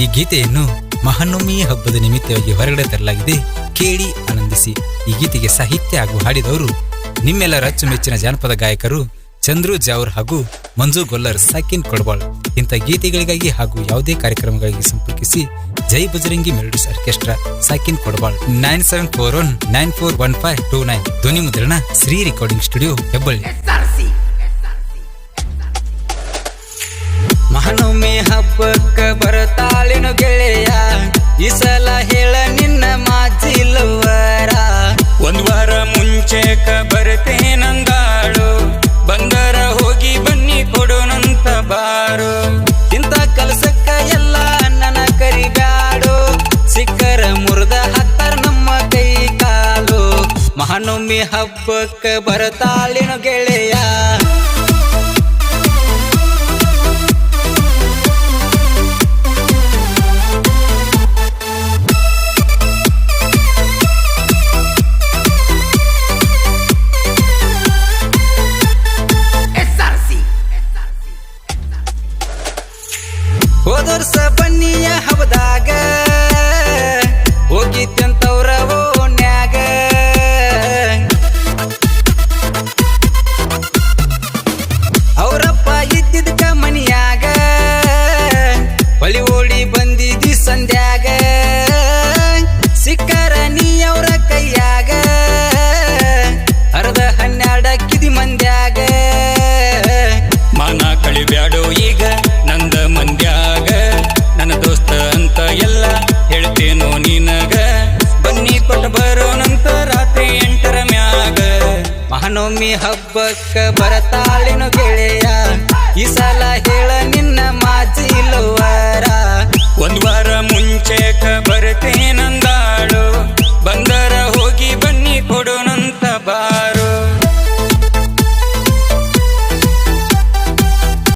ಈ ಗೀತೆಯನ್ನು ಮಹಾನವಮಿ ಹಬ್ಬದ ನಿಮಿತ್ತವಾಗಿ ಹೊರಗಡೆ ತರಲಾಗಿದೆ. ಕೇಳಿ ಆನಂದಿಸಿ. ಈ ಗೀತೆಗೆ ಸಾಹಿತ್ಯ ಹಾಗೂ ಹಾಡಿದವರು ನಿಮ್ಮೆಲ್ಲರ ಅಚ್ಚುಮೆಚ್ಚಿನ ಜಾನಪದ ಗಾಯಕರು ಚಂದ್ರು ಜಾವರ್ ಹಾಗೂ ಮಂಜು ಗೊಲ್ಲರ್ ಸಾಕಿನ್ ಕೊಡಬಾಳ್. ಇಂಥ ಗೀತೆಗಳಿಗಾಗಿ ಹಾಗೂ ಯಾವುದೇ ಕಾರ್ಯಕ್ರಮಗಳಿಗೆ ಸಂಪರ್ಕಿಸಿ ಜೈ ಬಜರಂಗಿ ಮೆಲೋಡಿಸ್ ಆರ್ಕೆಸ್ಟ್ರಾ ಸಾಕಿನ್ ಕೊಡಬಾಳ್ 9741941529. ಧ್ವನಿ ಮುದ್ರಣ ಶ್ರೀ ರೆಕಾರ್ಡಿಂಗ್ ಸ್ಟುಡಿಯೋ ಹೆಬ್ಬಳ್ಳಿ. ಮಹಾನವಮಿ ಹಬ್ಬಕ್ಕ ಬರತಾಳಿನ ಗೆಳೆಯ, ಈ ಸಲ ಹೇಳ ನಿನ್ನ ಮಾಜಿಲವರ. ಒಂದ್ ವಾರ ಮುಂಚೆಕ ಬರ್ತೇನಂದಾಳು, ಬಂದರ ಹೋಗಿ ಬನ್ನಿ ಕೊಡೋಣಂತ ಬಾರು. ಇಂಥ ಕೆಲಸಕ್ಕ ಎಲ್ಲ ನನ್ನ ಕರಿಬ್ಯಾಡು, ಸಿಕ್ಕರ ಮುರ್ದ ಹತ್ತರ ನಮ್ಮ ಕೈ ಕಾಲು. ಮಹಾನವಮಿ ಹಬ್ಬಕ್ಕ ಬರತಾಳಿನ ಗೆಳೆಯ. ಹೋದರ್ಸ ಬನ್ನಿಯ ಹಬ್ಬದಾಗ ಹೋಗಿದ್ದಂತವ್ರ ಓಣ್ಯಾಗ, ಅವರಪ್ಪ ಇದ್ದಿದ್ಕ ಮನಿಯಾಗ, ಬಳಿ ಓಡಿ ಬಂದಿದ್ದಿ ಸಂಧ್ಯಾಗ. ಸಿಕ್ಕರ ನೀ ಅವರ ಕೈಯಾಗ, ಅರ್ಧ 12 ಕಿದಿ ಮಂದ್ಯಾಗ. ಮಾನ ಕಳಿಬ್ಯಾಡೋ ಈಗ ನಂದ ಮಂದ್ಯಾಗ, ನನ್ನ ದೋಸ್ತ ಅಂತ ಎಲ್ಲ ಹೇಳ್ತೇನೋ ನಿನಗ. ಬನ್ನಿ ಕೊಟ್ಟ ಬರೋಣಂತ ರಾತ್ರಿ 8ರ ಮ್ಯಾಗ. ಮಹಾನವಮಿ ಹಬ್ಬಕ್ಕ ಬರತಾಳಿನ ಗೆಳೆಯ.